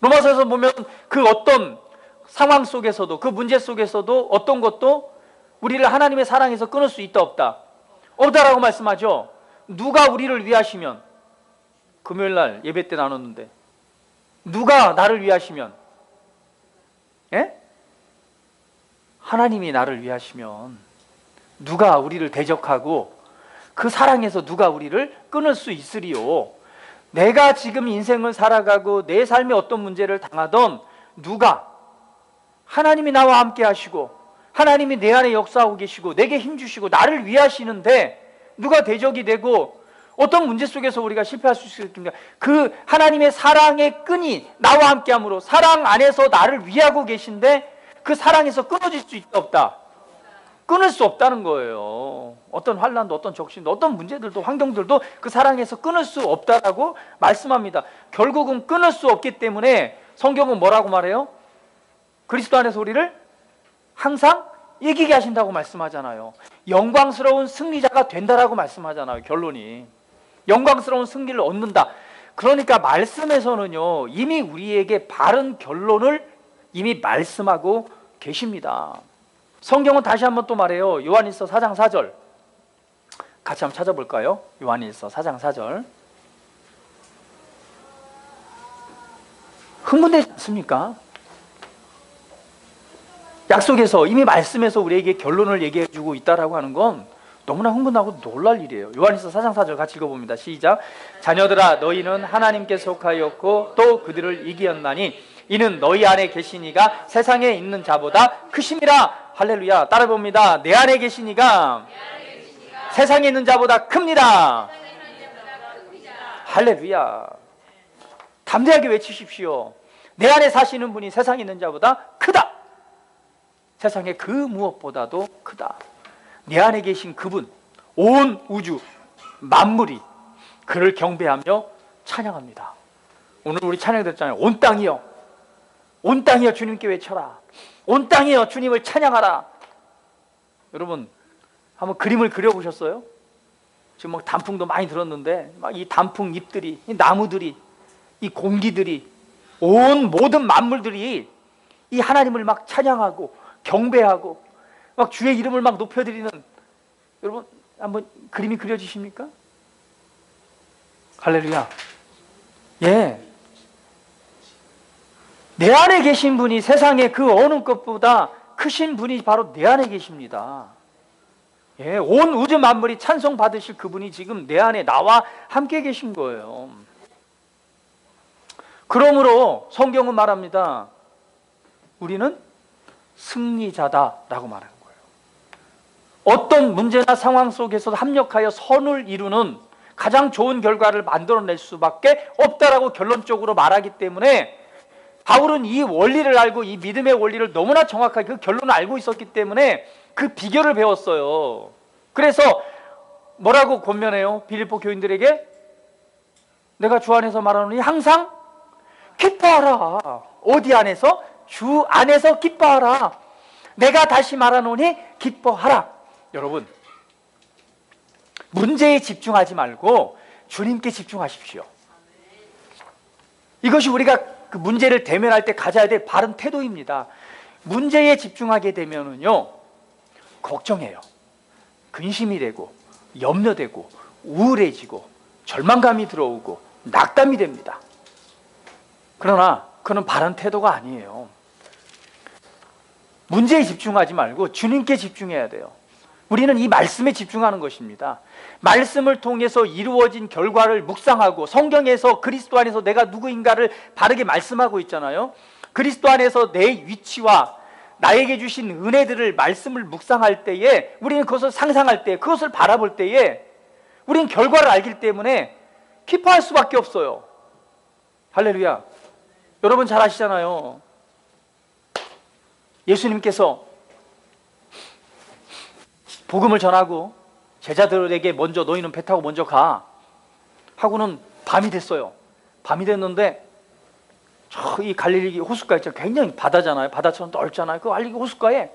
로마서에서 보면 그 어떤 상황 속에서도, 그 문제 속에서도 어떤 것도 우리를 하나님의 사랑에서 끊을 수 있다 없다? 없다라고 말씀하죠. 누가 우리를 위하시면, 금요일날 예배 때 나눴는데 누가 나를 위하시면, 예? 하나님이 나를 위하시면 누가 우리를 대적하고 그 사랑에서 누가 우리를 끊을 수 있으리요. 내가 지금 인생을 살아가고 내 삶에 어떤 문제를 당하던 누가, 하나님이 나와 함께 하시고 하나님이 내 안에 역사하고 계시고 내게 힘주시고 나를 위하시는데 누가 대적이 되고 어떤 문제 속에서 우리가 실패할 수 있습니까? 그 하나님의 사랑의 끈이 나와 함께함으로 사랑 안에서 나를 위하고 계신데 그 사랑에서 끊어질 수 있다 없다? 끊을 수 없다는 거예요. 어떤 환난도, 어떤 적신도, 어떤 문제들도, 환경들도 그 사랑에서 끊을 수 없다라고 말씀합니다. 결국은 끊을 수 없기 때문에 성경은 뭐라고 말해요? 그리스도 안에서 우리를 항상 이기게 하신다고 말씀하잖아요. 영광스러운 승리자가 된다라고 말씀하잖아요. 결론이 영광스러운 승리를 얻는다. 그러니까 말씀에서는요 이미 우리에게 바른 결론을 이미 말씀하고 계십니다. 성경은 다시 한번 또 말해요. 요한일서 4장 4절 같이 한번 찾아볼까요? 요한일서 4장 4절. 흥분되지 않습니까? 약속에서 이미 말씀에서 우리에게 결론을 얘기해주고 있다라고 하는 건 너무나 흥분하고 놀랄 일이에요. 요한일서 4장 4절 같이 읽어봅니다. 시작. 자녀들아 너희는 하나님께 속하였고 또 그들을 이기었나니 이는 너희 안에 계신 이가 세상에 있는 자보다 크심이라. 할렐루야. 따라봅니다. 내 안에 계신 이가 세상에 있는 자보다 큽니다. 할렐루야. 담대하게 외치십시오. 내 안에 사시는 분이 세상에 있는 자보다 크다. 세상의 그 무엇보다도 크다. 내 안에 계신 그분, 온 우주 만물이 그를 경배하며 찬양합니다. 오늘 우리 찬양 듣잖아요. 온 땅이여, 온 땅이여 주님께 외쳐라. 온 땅이여 주님을 찬양하라. 여러분 한번 그림을 그려보셨어요? 지금 막 단풍도 많이 들었는데 막 이 단풍 잎들이, 이 나무들이, 이 공기들이, 온 모든 만물들이 이 하나님을 막 찬양하고 경배하고 막 주의 이름을 막 높여드리는, 여러분 한번 그림이 그려지십니까? 할렐루야. 예. 내 안에 계신 분이 세상의 그 어느 것보다 크신 분이 바로 내 안에 계십니다. 예, 온 우주 만물이 찬송 받으실 그분이 지금 내 안에 나와 함께 계신 거예요. 그러므로 성경은 말합니다. 우리는 승리자다라고 말하는 거예요. 어떤 문제나 상황 속에서 합력하여 선을 이루는 가장 좋은 결과를 만들어낼 수밖에 없다라고 결론적으로 말하기 때문에 바울은 이 원리를 알고 이 믿음의 원리를 너무나 정확하게 그 결론을 알고 있었기 때문에 그 비결을 배웠어요. 그래서 뭐라고 권면해요? 빌립보 교인들에게 내가 주 안에서 말하노니 항상 기뻐하라. 어디 안에서? 주 안에서 기뻐하라. 내가 다시 말하노니 기뻐하라. 여러분, 문제에 집중하지 말고 주님께 집중하십시오. 이것이 우리가 그 문제를 대면할 때 가져야 될 바른 태도입니다. 문제에 집중하게 되면은요, 걱정해요. 근심이 되고, 염려되고, 우울해지고, 절망감이 들어오고, 낙담이 됩니다. 그러나 그는 바른 태도가 아니에요. 문제에 집중하지 말고 주님께 집중해야 돼요. 우리는 이 말씀에 집중하는 것입니다. 말씀을 통해서 이루어진 결과를 묵상하고 성경에서 그리스도 안에서 내가 누구인가를 바르게 말씀하고 있잖아요. 그리스도 안에서 내 위치와 나에게 주신 은혜들을 말씀을 묵상할 때에 우리는 그것을 상상할 때 그것을 바라볼 때에 우리는 결과를 알기 때문에 기뻐할 수밖에 없어요. 할렐루야. 여러분 잘 아시잖아요. 예수님께서 복음을 전하고 제자들에게 먼저 너희는 배 타고 먼저 가 하고는 밤이 됐어요. 밤이 됐는데 이 갈릴리 호숫가 있잖아요. 굉장히 바다잖아요. 바다처럼 넓잖아요. 그 갈릴리 호숫가에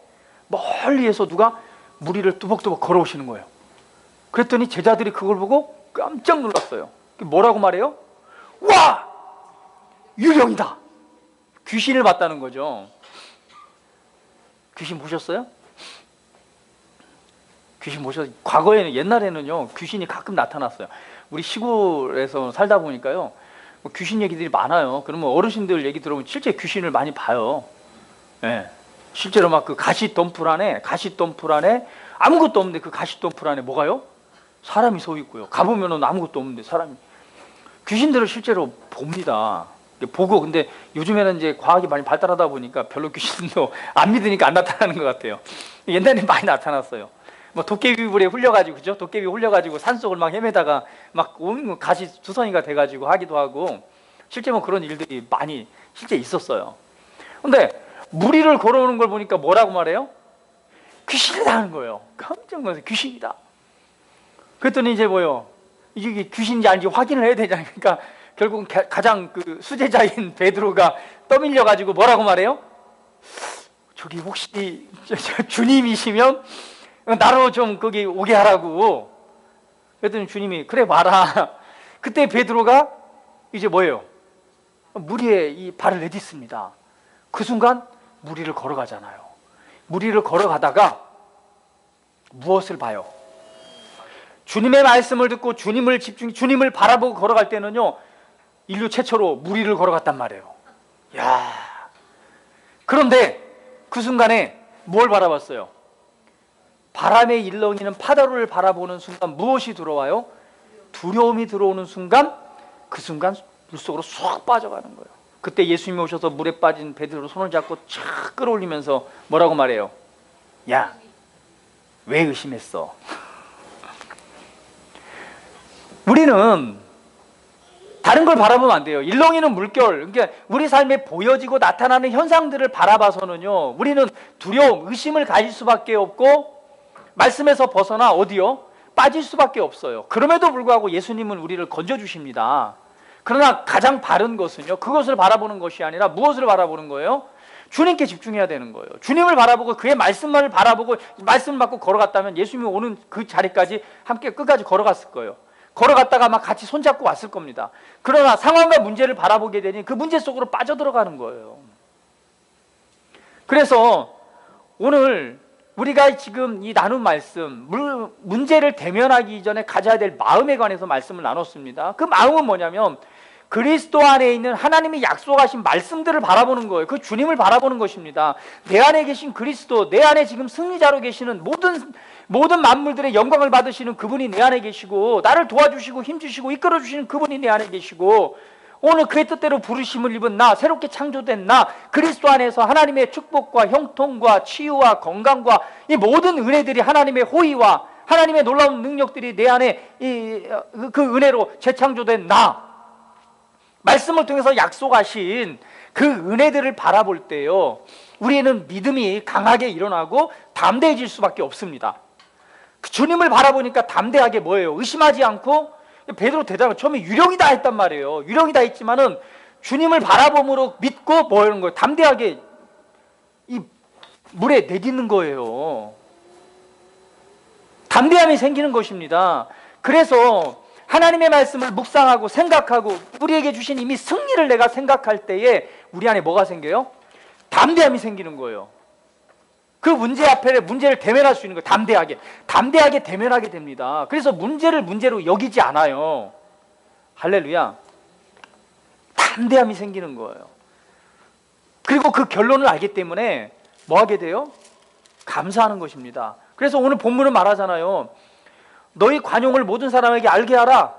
멀리에서 누가 무리를 뚜벅뚜벅 걸어오시는 거예요. 그랬더니 제자들이 그걸 보고 깜짝 놀랐어요. 뭐라고 말해요? 와! 유령이다. 귀신을 봤다는 거죠. 귀신 보셨어요? 귀신 보셨어요? 과거에는 옛날에는요 귀신이 가끔 나타났어요. 우리 시골에서 살다 보니까요 귀신 얘기들이 많아요. 그러면 어르신들 얘기 들어보면 실제 귀신을 많이 봐요. 네. 실제로 막 그 가시덤불 안에 아무것도 없는데 그 가시덤불 안에 뭐가요? 사람이 서 있고요. 가보면은 아무것도 없는데 사람이. 귀신들을 실제로 봅니다. 보고. 근데 요즘에는 이제 과학이 많이 발달하다 보니까 별로 귀신도 안 믿으니까 안 나타나는 것 같아요. 옛날에는 많이 나타났어요. 뭐 도깨비불에 훌려가지고, 그죠? 도깨비 훌려가지고 산속을 막 헤매다가 막 온 가시 두성이가 돼가지고 하기도 하고, 실제 뭐 그런 일들이 많이 실제 있었어요. 근데 무리를 걸어오는 걸 보니까 뭐라고 말해요? 귀신이다 하는 거예요. 깜짝 놀라서 귀신이다. 그랬더니 이제 뭐요? 이게 귀신인지 아닌지 확인을 해야 되잖아요. 그러니까 결국은 가장 그 수제자인 베드로가 떠밀려가지고 뭐라고 말해요? 저기 혹시 주님이시면 나로 좀 거기 오게 하라고. 그랬더니 주님이 그래 봐라. 그때 베드로가 이제 뭐예요? 무리에 이 발을 내딛습니다. 그 순간 무리를 걸어가잖아요. 무리를 걸어가다가 무엇을 봐요? 주님의 말씀을 듣고 주님을 바라보고 걸어갈 때는요 인류 최초로 무리를 걸어갔단 말이에요. 야. 그런데 그 순간에 뭘 바라봤어요? 바람에 일렁이는 파도를 바라보는 순간 무엇이 들어와요? 두려움이 들어오는 순간 그 순간 물속으로 쏙 빠져가는 거예요. 그때 예수님이 오셔서 물에 빠진 베드로 손을 잡고 착 끌어올리면서 뭐라고 말해요? 야, 왜 의심했어? 우리는 다른 걸 바라보면 안 돼요. 일렁이는 물결, 그러니까 우리 삶에 보여지고 나타나는 현상들을 바라봐서는요 우리는 두려움, 의심을 가질 수밖에 없고 말씀에서 벗어나 어디요? 빠질 수밖에 없어요. 그럼에도 불구하고 예수님은 우리를 건져주십니다. 그러나 가장 바른 것은요 그것을 바라보는 것이 아니라 무엇을 바라보는 거예요? 주님께 집중해야 되는 거예요. 주님을 바라보고 그의 말씀만을 바라보고 말씀을 받고 걸어갔다면 예수님이 오는 그 자리까지 함께 끝까지 걸어갔을 거예요. 걸어갔다가 막 같이 손잡고 왔을 겁니다. 그러나 상황과 문제를 바라보게 되니 그 문제 속으로 빠져들어가는 거예요. 그래서 오늘 우리가 지금 이 나눈 말씀, 문제를 대면하기 이전에 가져야 될 마음에 관해서 말씀을 나눴습니다. 그 마음은 뭐냐면 그리스도 안에 있는 하나님이 약속하신 말씀들을 바라보는 거예요. 그 주님을 바라보는 것입니다. 내 안에 계신 그리스도, 내 안에 지금 승리자로 계시는 모든 만물들의 영광을 받으시는 그분이 내 안에 계시고 나를 도와주시고 힘주시고 이끌어주시는 그분이 내 안에 계시고 오늘 그의 뜻대로 부르심을 입은 나, 새롭게 창조된 나, 그리스도 안에서 하나님의 축복과 형통과 치유와 건강과 이 모든 은혜들이 하나님의 호의와 하나님의 놀라운 능력들이 내 안에 그 은혜로 재창조된 나, 말씀을 통해서 약속하신 그 은혜들을 바라볼 때요, 우리는 믿음이 강하게 일어나고 담대해질 수밖에 없습니다. 주님을 바라보니까 담대하게 뭐예요? 의심하지 않고, 베드로 대답을 처음에 유령이다 했단 말이에요. 유령이다 했지만은 주님을 바라봄으로 믿고 뭐 하는 거예요? 담대하게 이 물에 내딛는 거예요. 담대함이 생기는 것입니다. 그래서 하나님의 말씀을 묵상하고 생각하고 우리에게 주신 이미 승리를 내가 생각할 때에 우리 안에 뭐가 생겨요? 담대함이 생기는 거예요. 그 문제 앞에 문제를 대면할 수 있는 거예요. 담대하게 대면하게 됩니다. 그래서 문제를 문제로 여기지 않아요. 할렐루야. 담대함이 생기는 거예요. 그리고 그 결론을 알기 때문에 뭐 하게 돼요? 감사하는 것입니다. 그래서 오늘 본문은 말하잖아요. 너희 관용을 모든 사람에게 알게 하라.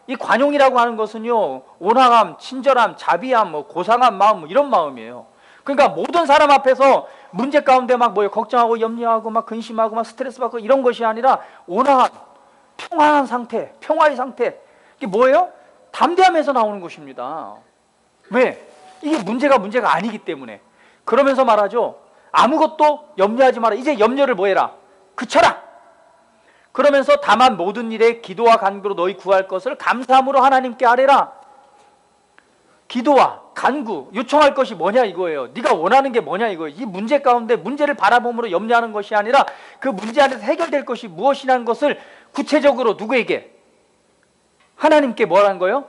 이 관용이라고 하는 것은요, 온화함, 친절함, 자비함, 고상한 마음, 이런 마음이에요. 그러니까 모든 사람 앞에서 문제 가운데 막 걱정하고 염려하고 막 근심하고 막 스트레스 받고 이런 것이 아니라 온화한, 평안한 상태, 평화의 상태. 이게 뭐예요? 담대함에서 나오는 것입니다. 왜? 이게 문제가 아니기 때문에. 그러면서 말하죠. 아무것도 염려하지 마라. 이제 염려를 뭐 해라? 그쳐라. 그러면서 다만 모든 일에 기도와 간구로 너희 구할 것을 감사함으로 하나님께 아뢰라. 기도와 간구, 요청할 것이 뭐냐 이거예요. 네가 원하는 게 뭐냐 이거예요. 이 문제 가운데 문제를 바라봄으로 염려하는 것이 아니라 그 문제 안에서 해결될 것이 무엇이라는 것을 구체적으로 누구에게? 하나님께 뭐라는 거예요?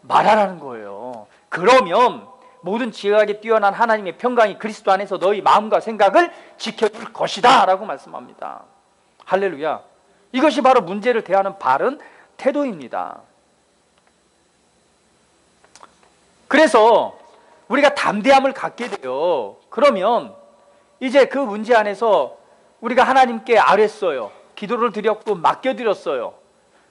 말하라는 거예요. 그러면 모든 지혜하게 뛰어난 하나님의 평강이 그리스도 안에서 너희 마음과 생각을 지켜줄 것이다 라고 말씀합니다. 할렐루야. 이것이 바로 문제를 대하는 바른 태도입니다. 그래서 우리가 담대함을 갖게 돼요. 그러면 이제 그 문제 안에서 우리가 하나님께 아뢰었어요. 기도를 드렸고 맡겨드렸어요.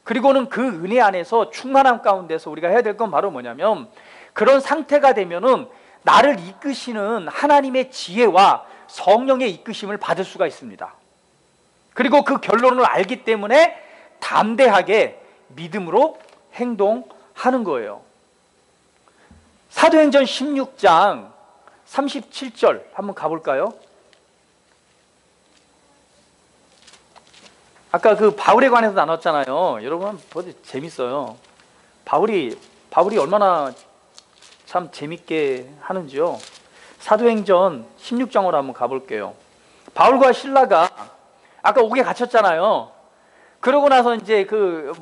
그리고는 그 은혜 안에서 충만함 가운데서 우리가 해야 될 건 바로 뭐냐면, 그런 상태가 되면은 나를 이끄시는 하나님의 지혜와 성령의 이끄심을 받을 수가 있습니다. 그리고 그 결론을 알기 때문에 담대하게 믿음으로 행동하는 거예요. 사도행전 16장 37절 한번 가볼까요? 아까 그 바울에 관해서 나눴잖아요. 여러분 보세요. 재밌어요. 바울이 얼마나 참 재밌게 하는지요. 사도행전 16장으로 한번 가볼게요. 바울과 실라가 아까 옥에 갇혔잖아요. 그러고 나서 이제 그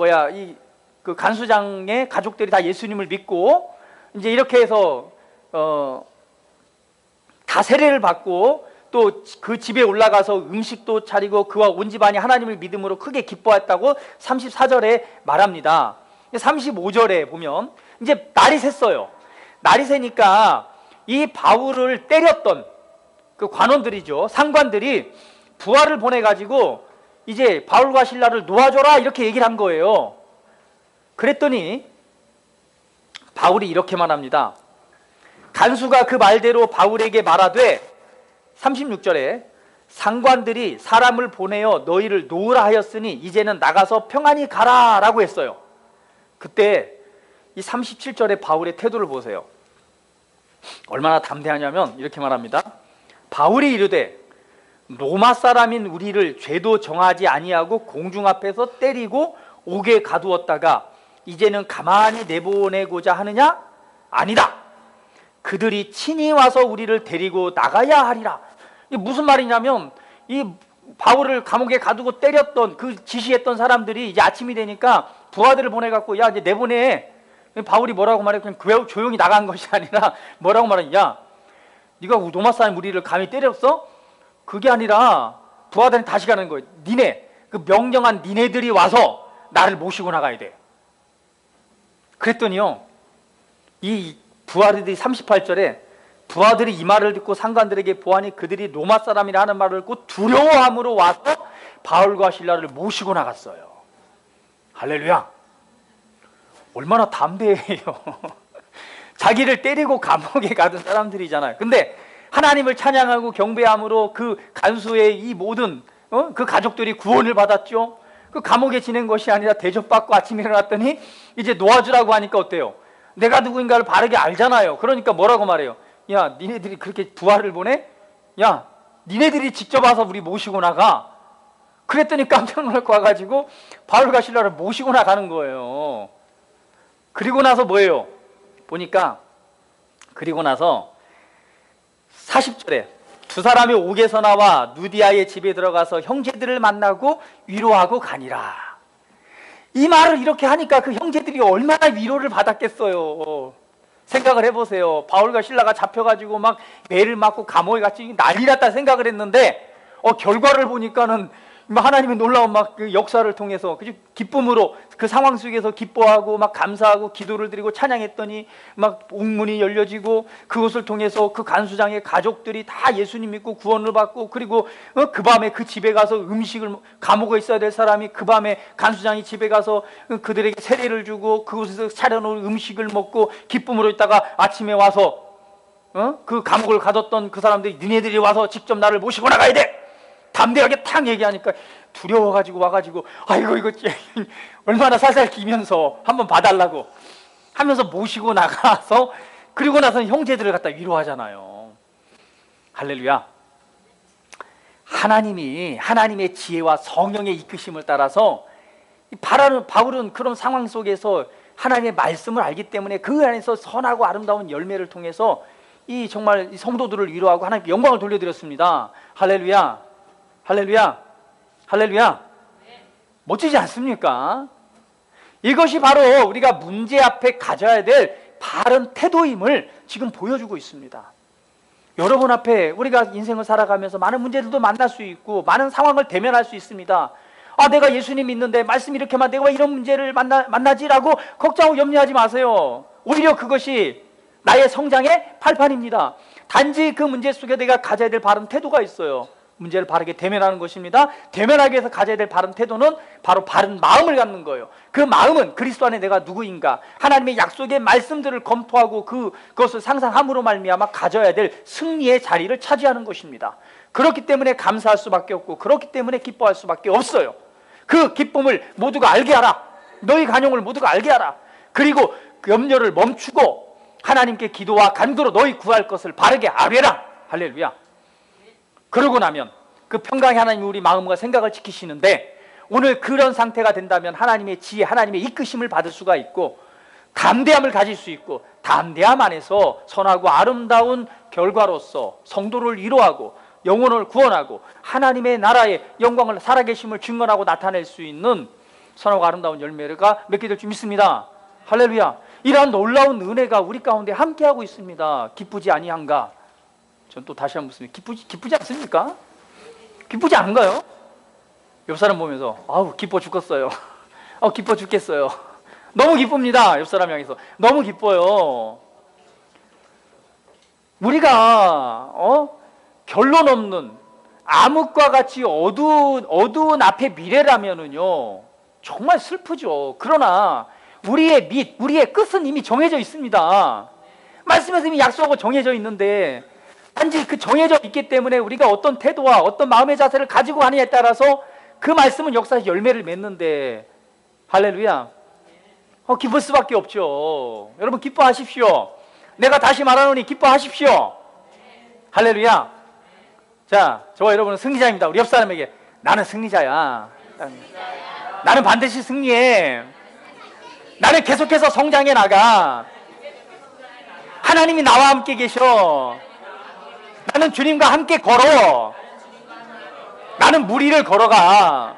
간수장의 가족들이 다 예수님을 믿고 이제 이렇게 해서 다 세례를 받고 또 그 집에 올라가서 음식도 차리고 그와 온 집안이 하나님을 믿음으로 크게 기뻐했다고 34절에 말합니다. 35절에 보면 이제 날이 샜어요. 날이 새니까 이 바울을 때렸던 그 관원들이죠. 상관들이 부하를 보내가지고 이제 바울과 실라를 놓아줘라 이렇게 얘기를 한 거예요. 그랬더니 바울이 이렇게만 합니다. 간수가 그 말대로 바울에게 말하되 36절에 상관들이 사람을 보내어 너희를 놓으라 하였으니 이제는 나가서 평안히 가라 라고 했어요. 그때 이 37절에 바울의 태도를 보세요. 얼마나 담대하냐면 이렇게 말합니다. 바울이 이르되 로마 사람인 우리를 죄도 정하지 아니하고 공중 앞에서 때리고 옥에 가두었다가 이제는 가만히 내보내고자 하느냐? 아니다. 그들이 친히 와서 우리를 데리고 나가야 하리라. 이게 무슨 말이냐면 이 바울을 감옥에 가두고 때렸던 그 지시했던 사람들이 이제 아침이 되니까 부하들을 보내갖고 야 이제 내보내. 바울이 뭐라고 말해? 그냥 조용히 나간 것이 아니라 뭐라고 말해? 야 네가 로마 사람 우리를 감히 때렸어? 그게 아니라 부하들은 다시 가는 거예요. 니네 그 명령한 니네들이 와서 나를 모시고 나가야 돼. 그랬더니요 이 부하들이 38절에 부하들이 이 말을 듣고 상관들에게 보아니 그들이 로마 사람이라 하는 말을 듣고 두려워함으로 와서 바울과 실라를 모시고 나갔어요. 할렐루야. 얼마나 담대해요. 자기를 때리고 감옥에 가던 사람들이잖아요. 근데 하나님을 찬양하고 경배함으로 그 간수의 이 모든 그 가족들이 구원을 받았죠. 그 감옥에 지낸 것이 아니라 대접받고 아침에 일어났더니 이제 놓아주라고 하니까 어때요? 내가 누구인가를 바르게 알잖아요. 그러니까 뭐라고 말해요? 야, 니네들이 그렇게 부하를 보내? 야, 니네들이 직접 와서 우리 모시고 나가. 그랬더니 깜짝 놀랄 거 와가지고 바울과 실라를 모시고 나가는 거예요. 그리고 나서 뭐예요? 보니까 그리고 나서 40절에 두 사람이 옥에서 나와 누디아의 집에 들어가서 형제들을 만나고 위로하고 가니라. 이 말을 이렇게 하니까 그 형제들이 얼마나 위로를 받았겠어요. 생각을 해보세요. 바울과 실라가 잡혀가지고 막 매를 맞고 감옥에 갇히 난리 났다 생각을 했는데 결과를 보니까는 하나님의 놀라운 막 그 역사를 통해서 기쁨으로 그 상황 속에서 기뻐하고 막 감사하고 기도를 드리고 찬양했더니 막 옥문이 열려지고 그것을 통해서 그 간수장의 가족들이 다 예수님 믿고 구원을 받고 그리고 그 밤에 그 집에 가서 음식을 감옥에 있어야 될 사람이 그 밤에 간수장이 집에 가서 그들에게 세례를 주고 그곳에서 차려놓은 음식을 먹고 기쁨으로 있다가 아침에 와서 그 감옥을 가뒀던 그 사람들이 니네들이 와서 직접 나를 모시고 나가야 돼. 담대하게 탁 얘기하니까 두려워가지고 와가지고 아이고 이거 얼마나 살살 기면서 한번 봐달라고 하면서 모시고 나가서 그리고 나서는 형제들을 갖다 위로하잖아요. 할렐루야. 하나님의 지혜와 성령의 이끄심을 따라서 바울은 그런 상황 속에서 하나님의 말씀을 알기 때문에 그 안에서 선하고 아름다운 열매를 통해서 정말 성도들을 위로하고 하나님께 영광을 돌려드렸습니다. 할렐루야. 할렐루야. 할렐루야. 멋지지 않습니까? 이것이 바로 우리가 문제 앞에 가져야 될 바른 태도임을 지금 보여주고 있습니다. 여러분 앞에 우리가 인생을 살아가면서 많은 문제들도 만날 수 있고 많은 상황을 대면할 수 있습니다. 내가 예수님 믿는데 말씀 이렇게 하면 내가 왜 이런 문제를 만나지라고 걱정하고 염려하지 마세요. 오히려 그것이 나의 성장의 발판입니다. 단지 그 문제 속에 내가 가져야 될 바른 태도가 있어요. 문제를 바르게 대면하는 것입니다. 대면하기 위해서 가져야 될 바른 태도는 바로 바른 마음을 갖는 거예요. 그 마음은 그리스도 안에 내가 누구인가, 하나님의 약속의 말씀들을 검토하고 그것을 상상함으로 말미암아 가져야 될 승리의 자리를 차지하는 것입니다. 그렇기 때문에 감사할 수밖에 없고 그렇기 때문에 기뻐할 수밖에 없어요. 그 기쁨을 모두가 알게 하라. 너희 간용을 모두가 알게 하라. 그리고 그 염려를 멈추고 하나님께 기도와 간구로 너희 구할 것을 바르게 아뢰라. 할렐루야. 그러고 나면 그 평강의 하나님이 우리 마음과 생각을 지키시는데 오늘 그런 상태가 된다면 하나님의 지혜, 하나님의 이끄심을 받을 수가 있고 담대함을 가질 수 있고 담대함 안에서 선하고 아름다운 결과로서 성도를 위로하고 영혼을 구원하고 하나님의 나라의 영광을 살아계심을 증언하고 나타낼 수 있는 선하고 아름다운 열매가 맺게 될 줄 믿습니다. 할렐루야. 이러한 놀라운 은혜가 우리 가운데 함께하고 있습니다. 기쁘지 아니한가? 전 또 다시 한번 묻습니다. 기쁘지 않습니까? 기쁘지 않은가요? 옆 사람 보면서 아우 기뻐 죽겠어요. 기뻐 죽겠어요. 너무 기쁩니다. 옆 사람 향해서 너무 기뻐요. 우리가 결론 없는 암흑과 같이 어두운 앞의 미래라면은요 정말 슬프죠. 그러나 우리의 밑, 우리의 끝은 이미 정해져 있습니다. 말씀에서 이미 약속하고 정해져 있는데 단지 그 정해져 있기 때문에 우리가 어떤 태도와 어떤 마음의 자세를 가지고 하느냐에 따라서 그 말씀은 역사에서 열매를 맺는데 할렐루야. 기쁠 수밖에 없죠. 여러분 기뻐하십시오. 내가 다시 말하노니 기뻐하십시오. 할렐루야. 자, 저와 여러분은 승리자입니다. 우리 옆 사람에게 나는 승리자야. 나는 반드시 승리해. 나는 계속해서 성장해 나가. 하나님이 나와 함께 계셔. 나는 주님과 함께 걸어. 나는 무리를 걸어가.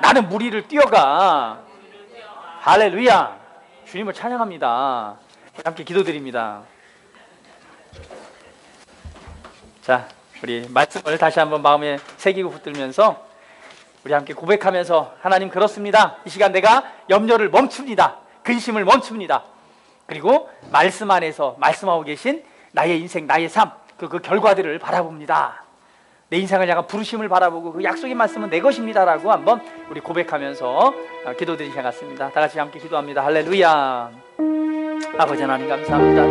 나는 무리를 뛰어가. 할렐루야. 주님을 찬양합니다. 함께 기도드립니다. 자, 우리 말씀을 다시 한번 마음에 새기고 붙들면서 우리 함께 고백하면서 하나님 그렇습니다. 이 시간 내가 염려를 멈춥니다. 근심을 멈춥니다. 그리고 말씀 안에서 말씀하고 계신 나의 인생, 나의 삶, 그 결과들을 바라봅니다. 내 인생을 향한 부르심을 바라보고 그 약속의 말씀은 내 것입니다라고 한번 우리 고백하면서 기도드리기 시작했습니다. 다 같이 함께 기도합니다. 할렐루야. 아버지 하나님 감사합니다.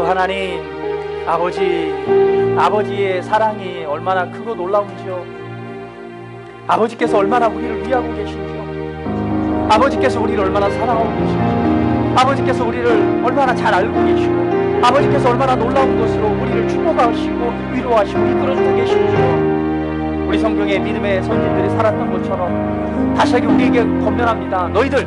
하나님 아버지의 사랑이 얼마나 크고 놀라운지요. 아버지께서 얼마나 우리를 위하고 계신지요. 아버지께서 우리를 얼마나 사랑하고 계신지요. 아버지께서 우리를 얼마나 잘 알고 계시고 아버지께서 얼마나 놀라운 것으로 우리를 축복하시고 위로하시고 이끌어주고 계신지요. 우리 성경에 믿음의 선진들이 살았던 것처럼 다시 우리에게 권면합니다. 너희들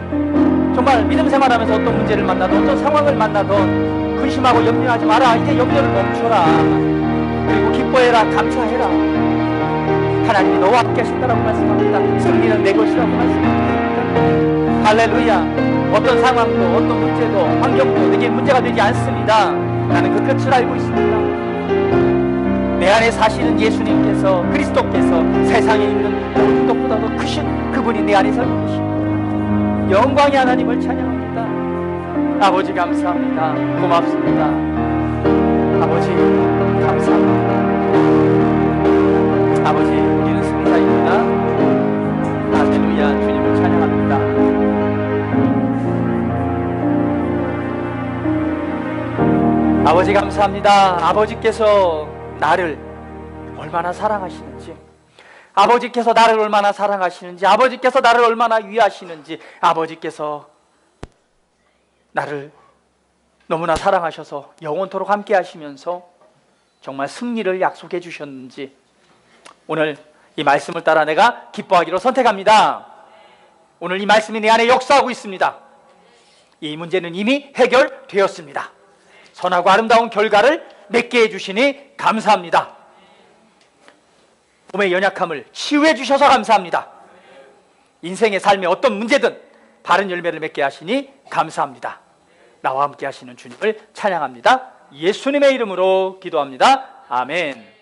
정말 믿음 생활하면서 어떤 문제를 만나든 어떤 상황을 만나든 근심하고 염려하지 마라. 이제 염려를 멈춰라. 그리고 기뻐해라. 감사해라. 하나님이 너와 함께 하신다라고 말씀합니다. 승리는 내 것이라고 말씀합니다. 할렐루야. 어떤 상황도 어떤 문제도 환경도 내게 문제가 되지 않습니다. 나는 그 끝을 알고 있습니다. 내 안에 사시는 예수님께서 그리스도께서 세상에 있는 모든 것보다도 크신 그분이 내 안에 살고 계십니다. 영광의 하나님을 찬양합니다. 아버지 감사합니다. 고맙습니다. 아버지 감사합니다. 아버지 우리는 승리자입니다. 할렐루야. 주님을 찬양합니다. 아버지 감사합니다. 아버지께서 나를 얼마나 사랑하시는지, 아버지께서 나를 얼마나 사랑하시는지, 아버지께서 나를 얼마나 위하시는지, 아버지께서 나를 너무나 사랑하셔서 영원토록 함께 하시면서 정말 승리를 약속해 주셨는지 오늘 이 말씀을 따라 내가 기뻐하기로 선택합니다. 오늘 이 말씀이 내 안에 역사하고 있습니다. 이 문제는 이미 해결되었습니다. 선하고 아름다운 결과를 맺게 해주시니 감사합니다. 몸의 연약함을 치유해 주셔서 감사합니다. 인생의 삶에 어떤 문제든 바른 열매를 맺게 하시니 감사합니다. 나와 함께 하시는 주님을 찬양합니다. 예수님의 이름으로 기도합니다. 아멘.